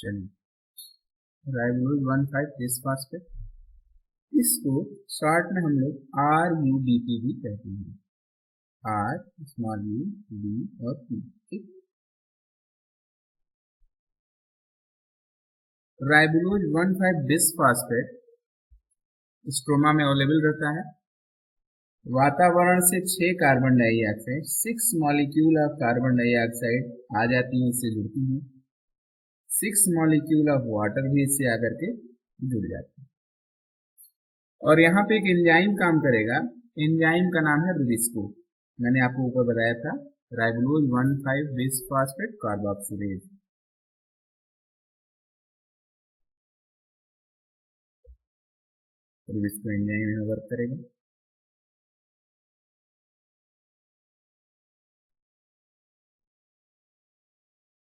चलिए राइबोलोज 1,5 बिस्फॉस्फेट, इसको शॉर्ट में हम लोग RUDP भी कहते हैं, R स्मॉल u D और P। ठीक, राइबोलोज 1,5 बिस्फॉस्फेट स्ट्रोमा में अवेलेबल रहता है। वातावरण से 6 carbon dioxide, 6 molecule of carbon dioxide आ जाती हैं, इससे जुड़ती हैं। 6 मॉलिक्यूल ऑफ वाटर भी इससे आकर के जुड़ जाते हैं। और यहाँ पे एक एंजाइम काम करेगा, एंजाइम का नाम है रुबिस्को। मैंने आपको ऊपर बताया था, राइबोलोज 1,5 बिस्फॉस्फेट कार्बोक्सिलेज। रुबिस्को एंजाइम में वर्क करेगा।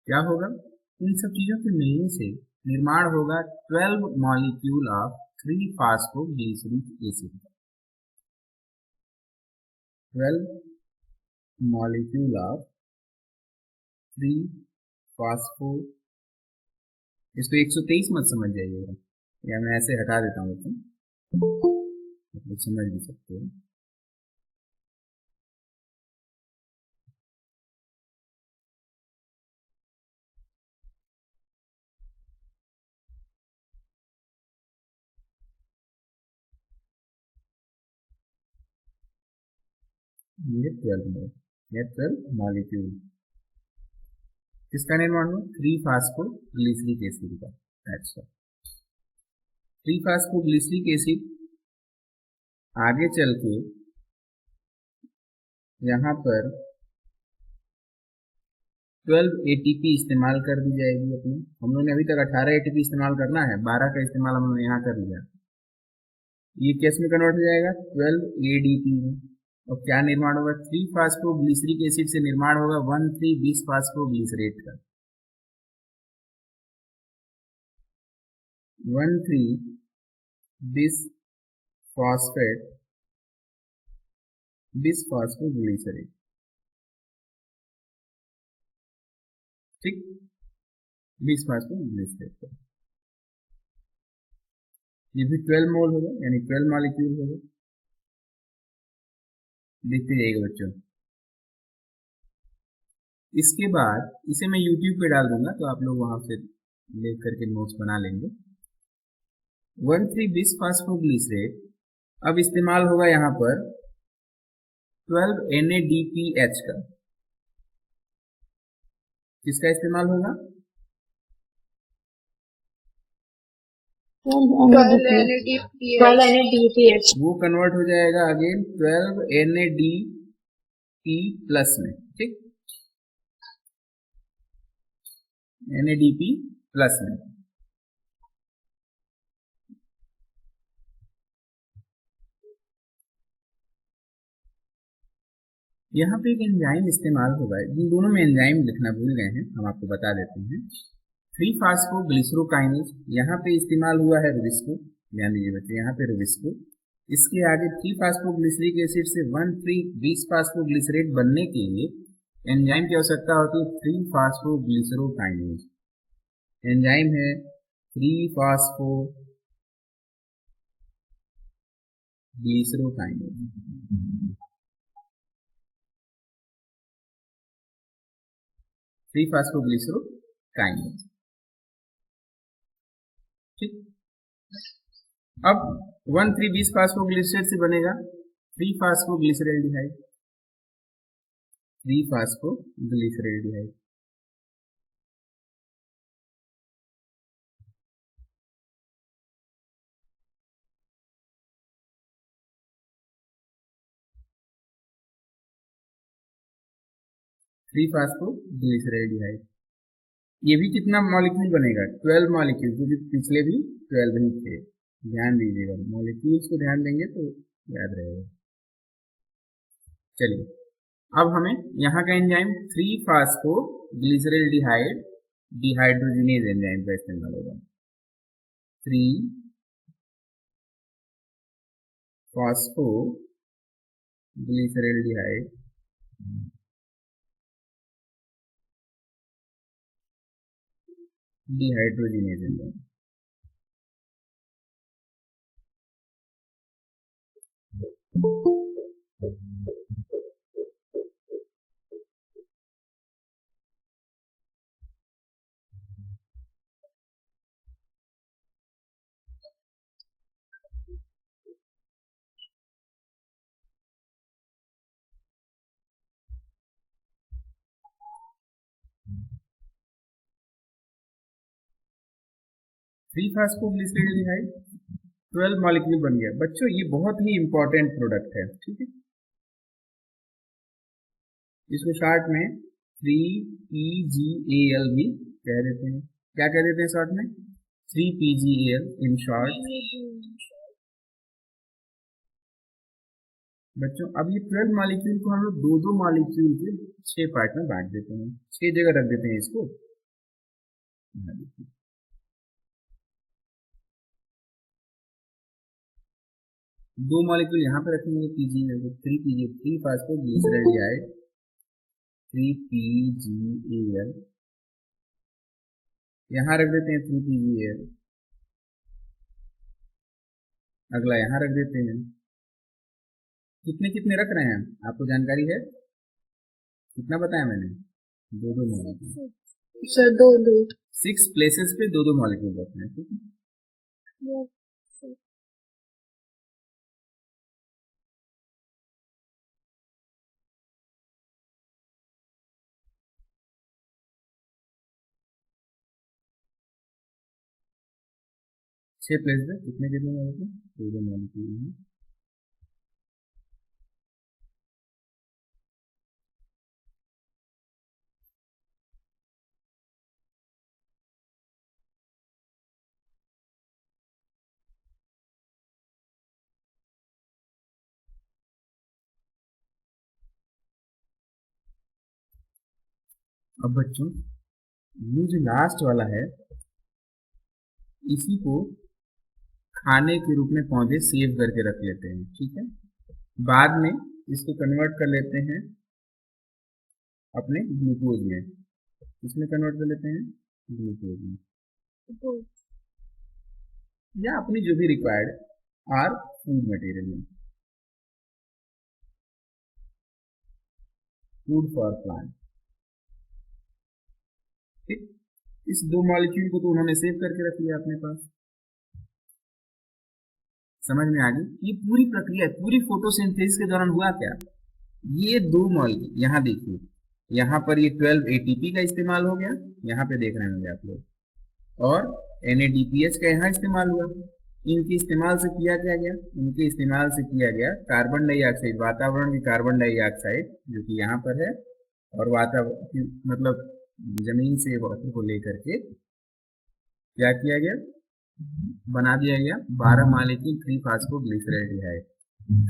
क्या होगा, इन सब चीजों के मिलने से निर्माण होगा 12 molecule of three phosphoglyceric acid. 12 molecule of three phospho, इसको 123 मत समझ जाइएगा, या मैं ऐसे हटा देता हूँ, तो समझ भी सकते हो। ये 12 मोल, ये 12 मॉलिक्यूल किसका निर्माण हुआ, 3-फॉस्फोग्लिसरिक एसिड का। अच्छा, 3-फॉस्फोग्लिसरिक एसिड आगे चल के यहाँ पर 12 ATP इस्तेमाल कर दी जाएगी अपनी। हम लोगों ने अभी तक 18 ATP इस्तेमाल करना है, 12 का इस्तेमाल हम लोग यहाँ कर लिया। ये किस में कन्वर्ट हो जाएगा, 12 ADP में। और क्या निर्माण होगा, 3-फॉस्फोग्लिसरिक एसिड से निर्माण होगा 1,3-बिस्फॉस्फोग्लिसरेट का। 1,3-बिस्फॉस्फेट बिस्फॉस्फोग्लिसरेट। ठीक, बिस्फॉस्फोग्लिसरेट, ये भी 12 मोल होगा, यानी 12 मॉलिक्यूल होगा। देखते जाइएगा बच्चों। इसके बाद इसे मैं YouTube पे डाल दूंगा, तो आप लोग वहां से ले करके नोट्स बना लेंगे। 1,3-बिस्फॉस्फोग्लिसरेट अब इस्तेमाल होगा यहाँ पर 12 NADPH का। किसका इस्तेमाल होगा, 12 NADPH। वो कन्वर्ट हो जाएगा अगेन 12 NADP प्लस में। ठीक, NADP प्लस में। यहाँ पे एक एंजाइम इस्तेमाल होगा, इन दोनों में एंजाइम लिखना भूल गए हैं, हम आपको बता देते हैं। 3-फॉस्फोग्लिसरोकाइनेज, यहाँ पे इस्तेमाल हुआ है रुबिस्को, ध्यान दीजिए बच्चे, यहाँ पे रुबिस्को। इसके आगे 3-फॉस्फोग्लिसरिक एसिड से 1,3-बिस्फॉस्फोग्लिसरेट बनने के लिए एंजाइम की आवश्यकता होती है 3-फॉस्फोग्लिसरोकाइनेज। एंजाइम है 3-फॉस्फोग्लिसरोकाइनेज। 3-फॉस्फोग्लिसरोकाइनेज। ठीक, अब 1,3-बिस्फॉस्फोग्लिसरेट से बनेगा 3-फॉस्फोग्लिसरैल्डिहाइड। 3-फॉस्फोग्लिसरैल्डिहाइड, ये भी कितना मॉलिक्यूल बनेगा, 12 मॉलिक्यूल, क्योंकि पिछले भी 12 ही थे। ध्यान दीजिएगा, मॉलिक्यूल्स को ध्यान देंगे तो याद रहेगा। चलिए, अब हमें यहाँ का एंजाइम 3-फॉस्फोग्लिसरैल्डिहाइड डिहाइड्रोजिनेज एंजाइम का इस्तेमाल होगा। 3-फॉस्फोग्लिसरैल्डिहाइड डिहाइड्रोजिनेज एंजाइम। थ्री फास्फोग्लिसरेडिहाइड 12 मॉलिक्यूल बन गया। बच्चों ये बहुत ही इंपॉर्टेंट प्रोडक्ट है, ठीक है। इसको शॉर्ट में 3PGAL भी कह देते हैं। क्या कह देते हैं शॉर्ट में? 3PGAL in short. बच्चों अब ये 12 मॉलिक्यूल को हम लोग दो दो मॉलिक्यूल के 6 पार्ट में बांट देते हैं, 6 जगह रख देते हैं इसको। दो मॉलिक्यूल यहाँ पे रखेंगे PGAL, 3PGAL 3 फास्फोग्लिसरेडिहाइड 3PGAL, यहाँ रख देते हैं 3PGAL। अगला यहाँ रख देते हैं। कितने कितने रख रहे हैं आपको जानकारी है? कितना बताया मैंने? दो दो मॉलिक्यूल सर, दो 6 प्लेसेस पे दो दो मॉलिक्यूल रखना है, ठीक है। छह प्लेस पे कितने कितने मॉलिक्यूल? दो दो मॉलिक्यूल। अब बच्चों ये जो लास्ट वाला है इसी को खाने के रूप में पौधे सेव करके रख लेते हैं, ठीक है। बाद में इसको कन्वर्ट कर लेते हैं अपने ग्लूकोज में। इसमें कन्वर्ट कर लेते हैं ग्लूकोज में, या अपनी जो भी रिक्वायर्ड आर फूड मटेरियल में, फूड फॉर प्लांट, ठीक। इस दो मॉलिक्यूल को तो उन्होंने सेव करके रख लिया अपने पास। समझ में आ गई? ये पूरी प्रक्रिया, पूरी फोटोसिंथेसिस के दौरान हुआ क्या? ये दो मॉलिक्यूल यहाँ देखिए, यहाँ पर ये 12 ATP का इस्तेमाल हो गया, यहाँ पे देख रहे होंगे आप लोग, और NADPH का यहाँ इस्तेमाल हुआ। इनके इस्तेमाल से किया क्या गया? इनके इस्तेमाल से किया गया कार्बन डाइऑक्साइड, वातावरण की कार्बन डाइऑक्साइड जो कि यहाँ पर है, और वातावरण मतलब जमीन से वाटर को लेकर के क्या किया गया? बना दिया गया 12 मॉलिक्यूल 3 फास्फोग्लिसरेडिहाइड।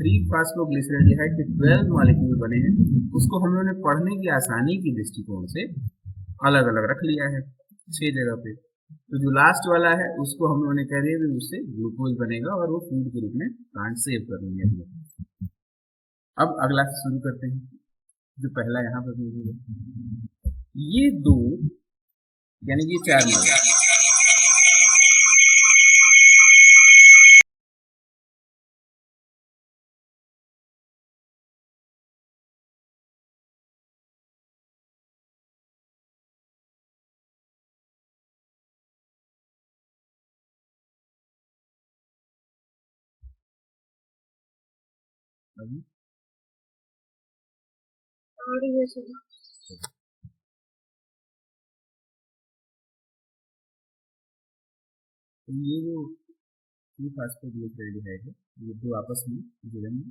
3 फास्फोग्लिसरेडिहाइड के 12 मॉलिक्यूल बने हैं। उसको हम लोगों ने पढ़ने की आसानी की दृष्टिकोण से अलग अलग रख लिया है 6 जगह पे। तो जो लास्ट वाला है उसको हम लोगों ने कह दिया कि उससे ग्लूकोज बनेगा और वो फूड के रूप में प्लांट सेव कर लेंगे। अब अगला से शुरू करते हैं। जो पहला यहाँ पर ये दो यानी कि 4 मॉलिक्यूल, और ये सब तो ये जो फास्फोग्लिसरेडिहाइड है ये दो आपस में जुड़ेंगे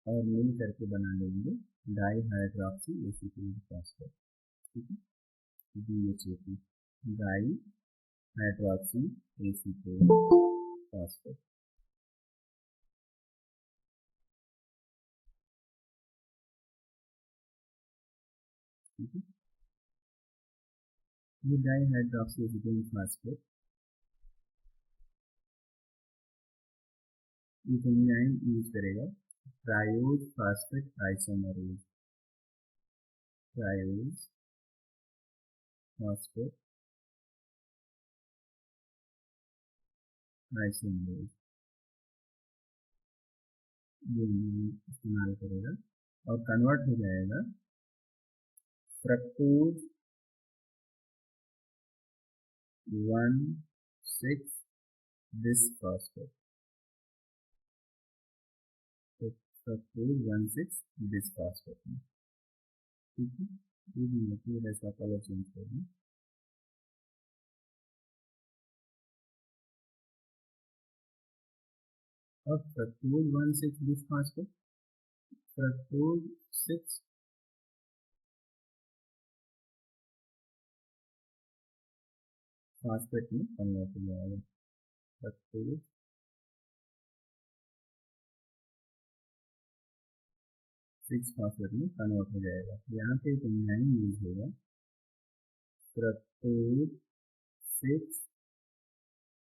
और मिल करके बना लेंगे डाईहाइड्रॉक्सी एसीटिल फास्फेट, ठीक है। DHAP, डाईहाइड्रॉक्सी एसीटिल फास्फेट, ठीक है। ये डाईहाइड्रॉक्सी एसीटिल फास्फेट इथेनाइन यूज करेगा triose phosphate isomerase, triose phosphate isomerase ये इस्तेमाल करेगा और कन्वर्ट हो जाएगा फ्रक्टोज 1,6 बिस्फॉस्फेट। तो फ्रक्टोज 1,6 बिस्फॉस्फेट में, ठीक है। ये भी मतलब ऐसा कलर चेंज कर दें। और फ्रक्टोज 1,6 बिस्फॉस्फेट फ्रक्टोज 6 फॉस्फेट में कन्वर्ट हो जाएगा। फ्रक्टोज 6 फॉस्फेट में कन्वर्ट हो जाएगा। यहाँ पे एक एंजाइम यूज होगा फ्रक्टोज 6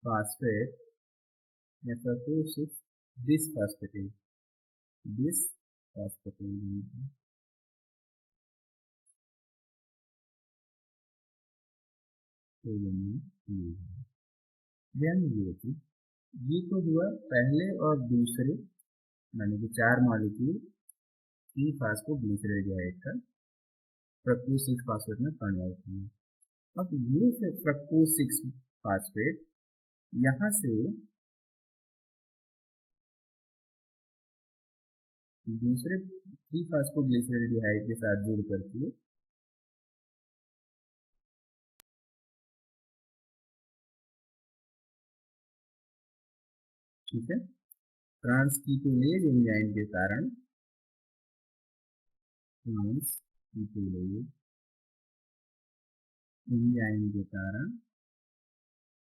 फॉस्फेट या फ्रक्टोज 6 बिस्फॉस्फेटेज ध्यान दीजिए ये तो हुआ पहले और दूसरे माने कि 4 मॉलिक्यूल की फास्फोग्लिसरेडिहाइड का फ्रक्टोज 6 फॉस्फेट में कन्वर्ट होना। अब ये फ्रक्टोज 6 फॉस्फेट यहाँ से दूसरे 3 फास्फोग्लिसरेडिहाइड के साथ जुड़ करके ठीक है ट्रांसकीटोनेज एंजाइम के कारण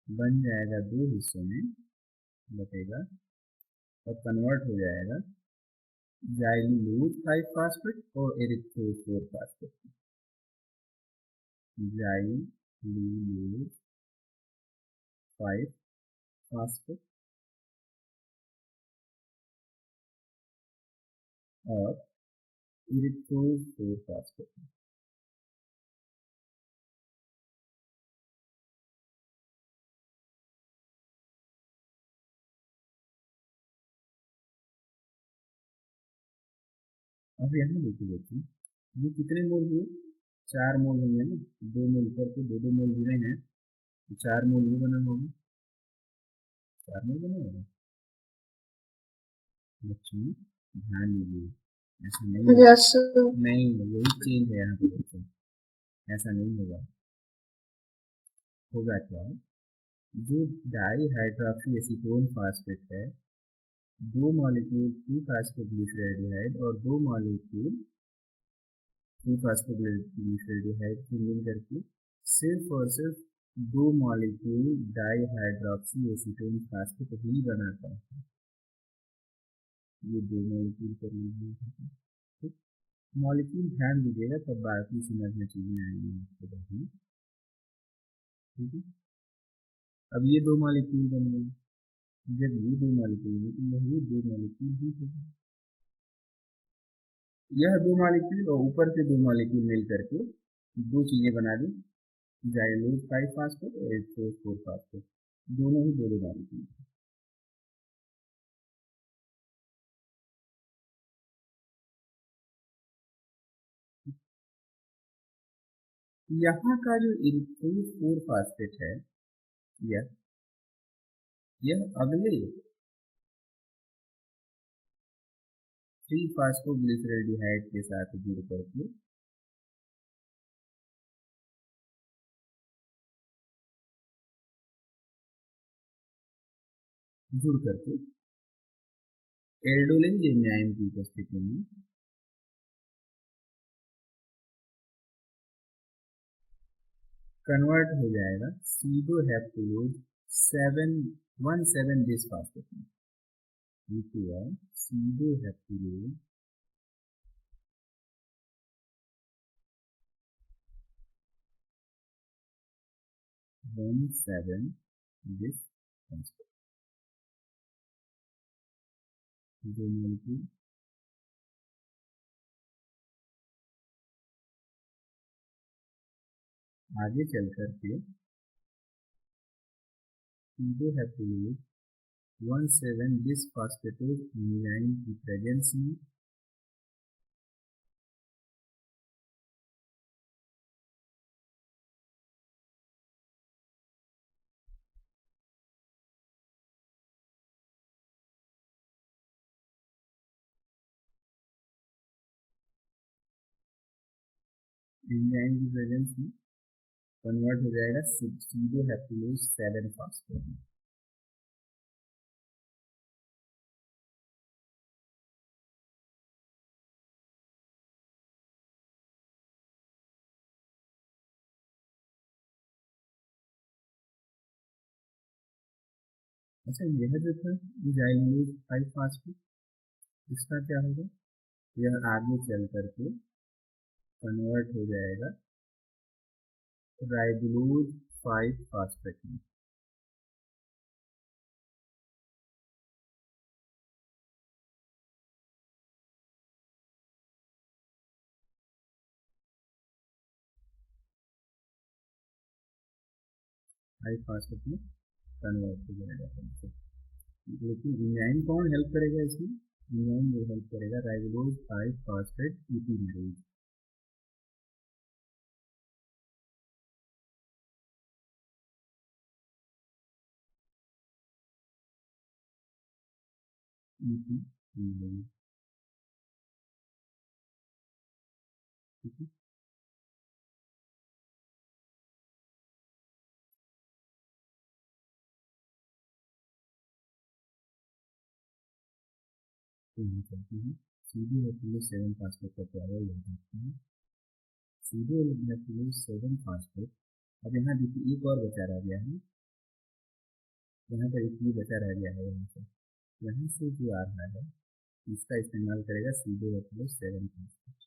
बन जाएगा 2 हिस्सों में बटेगा और कन्वर्ट हो जाएगा जाइलूलोज 5 फॉस्फेट और एरिथ्रोज 4 फॉस्फेट। जाइलूलोज 5 फॉस्फेट और एरिथ्रोज 4 फॉस्फेट। अब यहाँ देखिए ये कितने मोल हुए 4 मोल हुए ना 2 मोल करके 2 मोल जुड़े हैं 4 मोल भी बना होगा 4 मोल बना होगा। बच्चों ध्यान दीजिए ऐसा नहीं यस नहीं यही चेंज है यहाँ पे बच्चों ऐसा नहीं होगा क्या जो डाई हाइड्रोक्सी एसीटोन फॉस्फेट है 2 मॉलिक्यूल 2 फास्फोग्लिसरेडिहाइड और 2 मॉलिक्यूल 2 फास्फोग्लिसरेडिहाइड को मिल करके सिर्फ और सिर्फ 2 molecule di hydroxy acetone phosphate ही बनाता है। ये 2 मॉलिक्यूल पर ठीक मॉलिक्यूल ध्यान दीजिएगा तब बाकी समझ में चीजें आएंगी। ठीक है अब ये 2 मॉलिक्यूल बन गए जब ये 2 मॉलिक्यूल है तो ये 2 मॉलिक्यूल ही होगा यह 2 मॉलिक्यूल और ऊपर के 2 मॉलिक्यूल मिल करके 2 चीजें बना दी जाइलूलोज 5 फॉस्फेट और एरिथ्रोज 4 फॉस्फेट दोनों ही 2 मॉलिक्यूल। यहाँ का जो एरिथ्रोज 4 फॉस्फेट है यह अगले 3 फास्फोग्लिसरेडिहाइड के साथ जुड़ करके एल्डोलिन एंजाइम की उपस्थिति में कन्वर्ट हो जाएगा सीडोहेप्टेलोज 17 बिस्फॉस्फेट में सीडोहेप्टेलोज 17 बिस्फॉस्फेट 2 मॉलिक्यूल आगे चल करके सीडोहेप्टेलोज 1,7 बिस्फॉस्फेटेज एंजाइम की प्रेजेंस में एंजाइम की प्रेजेंस में कन्वर्ट हो जाएगा सीडोहेप्टिलोज 7 फास्फेट में। अच्छा, यह जो था जाइलोज 5 फास्फेट, इसका क्या होगा, यह आगे चल करके कन्वर्ट हो जाएगा राइबोलोज 5 फास्फेट में। फाइव फास्फेट में कन्वर्ट हो जाएगा। लेकिन एंजाइम कौन हेल्प करेगा इसमें, एंजाइम जो हेल्प करेगा राइबोलोज 5 फास्फेट ईपीमेरेज। ईपीमेरेज, ठीक है। तो हम कहते हैं सीडोहेप्टिलोज 7 फास्फेट का क्या है, यह देखते हैं। सीडोहेप्टिलोज 7 फास्फेट, अब यहाँ देखिए एक और बचा रह गया है, यहाँ पर एक भी बचा रह गया है, यहाँ से जो आ रहा है इसका इस्तेमाल करेगा सीडोहेप्टिलोज 7 फास्फेट।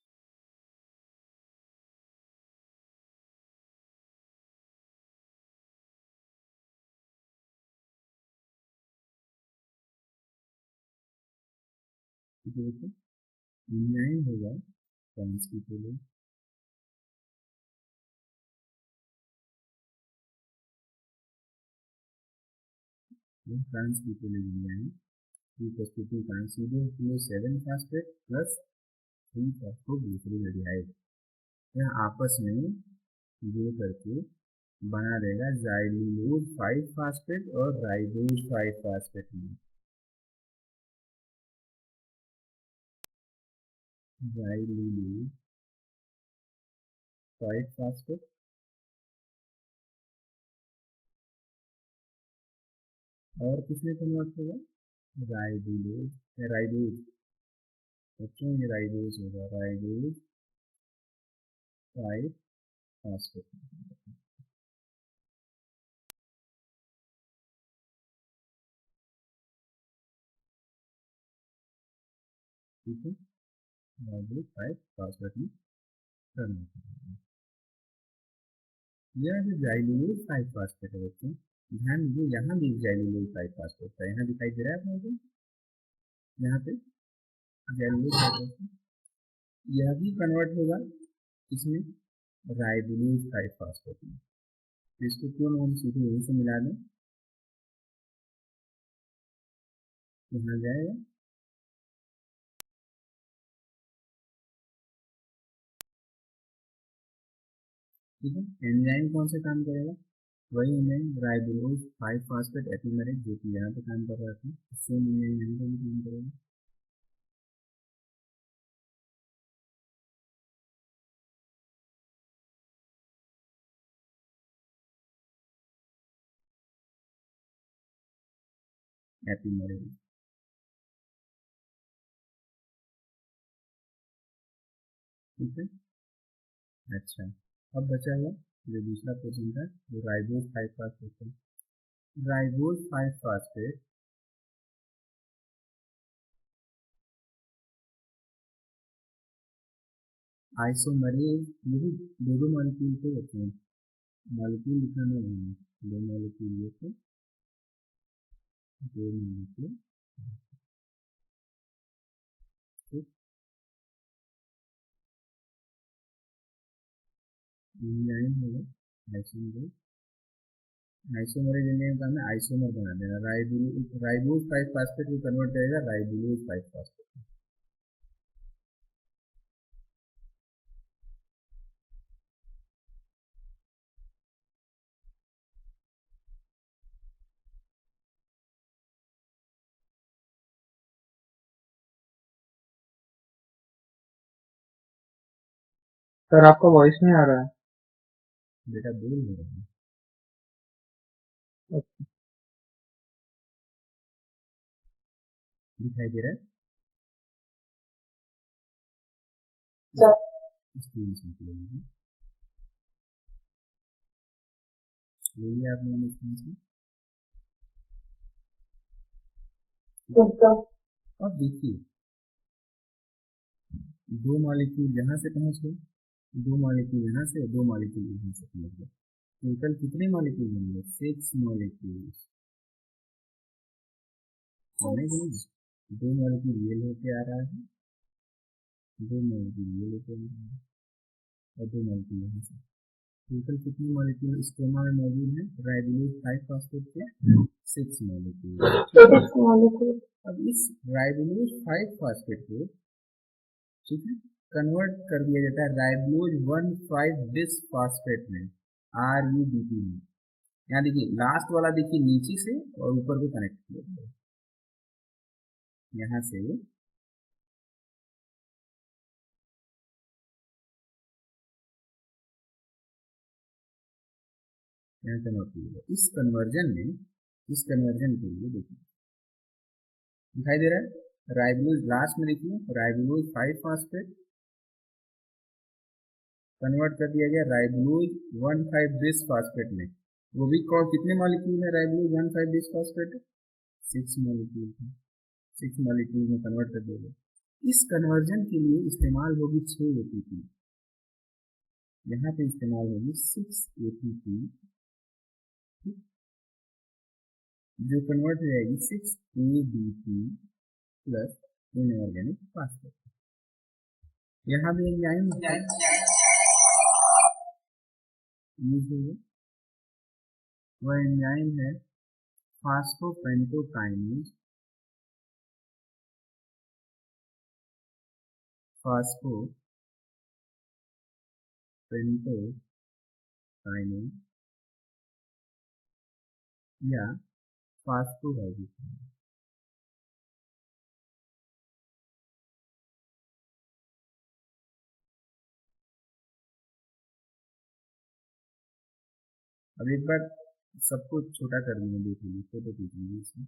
देखो एंजाइम होगा ट्रांसक्रिप्टेज, ट्रांसक्रिप्टेज एंजाइम की उपस्थिति कारण सीडोहेप्टिलोज 7 फास्फेट प्लस 3 फॉस्फोग्लिसरील्डिहाइड यह आपस में जुड़ करके बना देगा जाइलोज 5 फास्फेट और राइबोज 5 फास्फेट में। जाइलोज 5 फास्फेट और किसमें कन्वर्ट होगा, राइबोज, राइबोज, क्यों ये राइबोज होगा, राइबोज 5 फास्फेट, ठीक है, राइबोज 5 फास्फेट में कन्वर्ट होगा। यह जो जाइलोज 5 फास्फेट है बच्चों, ध्यान दीजिए यहाँ भी जाइलोज 5 फास्फेट है, यहाँ दिखाई दे रहा है आपको, यहाँ पे जाइलोज 5 फास्फेट, यह भी कन्वर्ट होगा इसमें राइबोज 5 फास्फेट में। तो इसको क्यों हम सीधे यहीं से मिला दें, यहाँ जाएगा, ठीक है। एंजाइम कौन सा काम करेगा, वही एंजाइम राइबोज 5 फास्फेट एपिमेरेज जो कि यहाँ पे काम कर रहा था, सेम एंजाइम यहाँ पे भी काम करेगा। एपिमेरेज, ठीक है। अच्छा, अब बचा हुआ जो दूसरा क्वेश्चन था वो राइबोज 5 फास्फेट है। राइबोज 5 फास्फेट आइसोमरेज, ये भी दो मॉलिक्यूल के होते हैं, मॉलिक्यूल लिखना नहीं है, दो मॉलिक्यूल लेके दो मॉलिक्यूल, ठीक, एंजाइम होगा आइसोमरेज, आइसोमरेज एंजाइम का हमें आइसोमर बना देना, राइबोज 5 फास्फेट को कन्वर्ट करेगा राइबोज 5 फास्फेट। सर आपका वॉइस नहीं आ रहा है। बेटा बोल हो रहा है, अच्छा, दिखाई दे रहा है सर स्क्रीन से ले लिया आप लोगों ने स्क्रीन से। सर अब देखिए दो मॉलिक्यूल यहाँ से पहुंच गए, दो मॉलिक्यूल यहाँ से, दो मॉलिक्यूल यहाँ से पहुंच गए। टोटल कितने मॉलिक्यूल होंगे? 6 मॉलिक्यूल। दो मॉलिक्यूल ये लेके आ रहा है, दो मॉलिक्यूल ये लेके आ रहा है, और दो मॉलिक्यूल यहाँ से। टोटल कितने मॉलिक्यूल स्टोमा में मौजूद है? राइबोज 5 फास्फेट के 6 मॉलिक्यूल। अब इस राइबोज 5 फास्फेट को ठीक है कन्वर्ट कर दिया जाता है राइबोज 1,5 बिस फास्फेट में, RUBP में। यहाँ देखिए लास्ट वाला देखिए नीचे से और ऊपर को कनेक्ट किया गया है, यहाँ से यहाँ कन्वर्ट किया गया। इस कन्वर्जन के लिए देखिए दिखाई दे रहा है राइबोज, लास्ट में देखिए राइबोज 5 फास्फेट कन्वर्ट कर दिया गया राइबोज 1,5 बिस फास्फेट में। वो भी कौन कितने मॉलिक्यूल है राइबोज 1,5 बिस फास्फेट? 6 मॉलिक्यूल है, 6 मॉलिक्यूल में कन्वर्ट कर दिया गया। इस कन्वर्जन के लिए इस्तेमाल होगी 6 ATP, यहाँ पे इस्तेमाल होगी 6 ATP जो कन्वर्ट हो जाएगी 6 ADP प्लस इनऑर्गेनिक फास्फेट। यहाँ भी एंजाइम यूज होगा, वह एंजाइम है फास्फोपेंटोकाइनेज, फास्फोपेंटोकाइनेज या फास्फोराइबोस। अब एक बार सबको छोटा कर देंगे, देख लीजिए फोटो खींच लीजिए, इसमें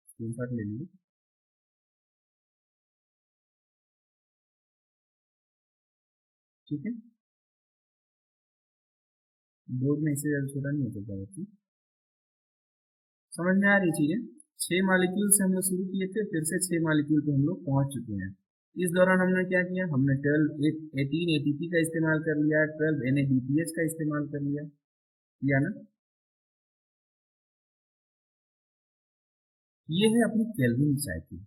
स्क्रीनशॉट ले लीजिए। ठीक है, बोर्ड में इससे ज़्यादा छोटा नहीं हो सकता बच्चे। समझ में आ रही चीज़ें? 6 मॉलिक्यूल से हम लोग शुरू किए थे, फिर से 6 मॉलिक्यूल पे हम लोग पहुंच चुके हैं। इस दौरान हमने क्या किया? हमने 18 ATP का इस्तेमाल कर लिया, 12 NADPH का इस्तेमाल कर लिया, किया ना? ये है अपनी केल्विन साइकिल।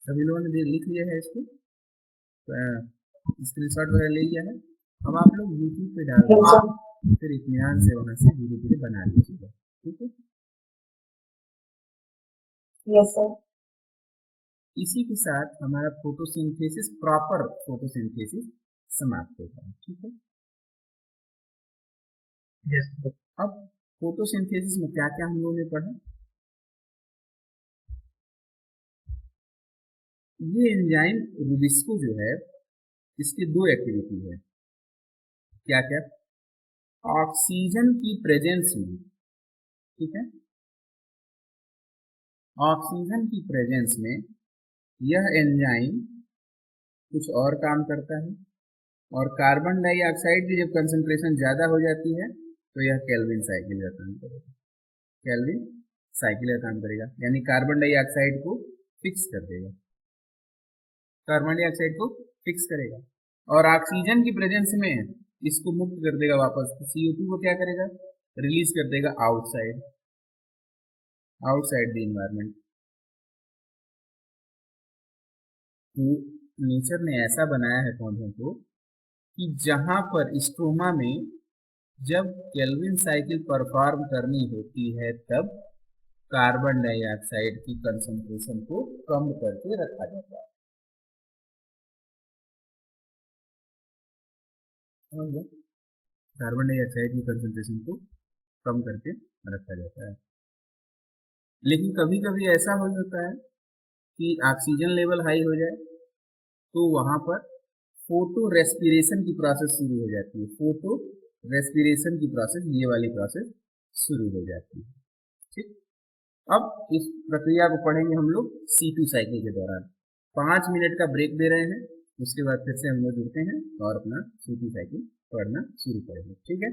सभी लोगों ने लिख लिया है इसको, स्क्रीनशॉट वगैरह ले लिया है। अब आप लोग यूट्यूब पे डाल दीजिए, फिर इत्मीनान से वहां से धीरे धीरे बना लीजिएगा। ठीक है, यस सर। इसी के साथ हमारा फोटोसिंथेसिस, प्रॉपर फोटोसिंथेसिस समाप्त होता है। ठीक है, यस सर। अब फोटोसिंथेसिस में क्या क्या हम लोगों ने पढ़ा? ये एंजाइम रूबिस्को जो है इसकी दो एक्टिविटी है, क्या क्या? ऑक्सीजन की प्रेजेंस में, ठीक है, ऑक्सीजन की प्रेजेंस में यह एंजाइम कुछ और काम करता है, और कार्बन डाइऑक्साइड की जब कंसंट्रेशन ज़्यादा हो जाती है तो यह केल्विन साइकिल का काम करेगा, केल्विन साइकिल का काम करेगा, यानी कार्बन डाइऑक्साइड को फिक्स कर देगा, कार्बन डाइऑक्साइड को फिक्स करेगा, और ऑक्सीजन की प्रेजेंस में इसको मुक्त कर देगा वापस। CO2 को क्या करेगा? रिलीज कर देगा आउटसाइड द इन्वायरमेंट। तो नेचर ने ऐसा बनाया है पौधों को कि जहां पर स्ट्रोमा में जब केल्विन साइकिल परफॉर्म करनी होती है तब कार्बन डाइऑक्साइड की कंसंट्रेशन को कम करके रखा जाता है। कार्बन डाइऑक्साइड की कंसंट्रेशन को कम करके रखा जाता है। लेकिन कभी कभी ऐसा हो जाता है कि ऑक्सीजन लेवल हाई हो जाए तो वहां पर फोटो रेस्पिरेशन की प्रोसेस शुरू हो जाती है। फोटो रेस्पिरेशन की प्रोसेस, ये वाली प्रोसेस शुरू हो जाती है। ठीक, अब इस प्रक्रिया को पढ़ेंगे हम लोग C2 साइकिल के दौरान। 5 मिनट का ब्रेक दे रहे हैं, उसके बाद फिर से हम लोग जुड़ते हैं और अपना C2 साइकिल पढ़ना शुरू करेंगे। ठीक है।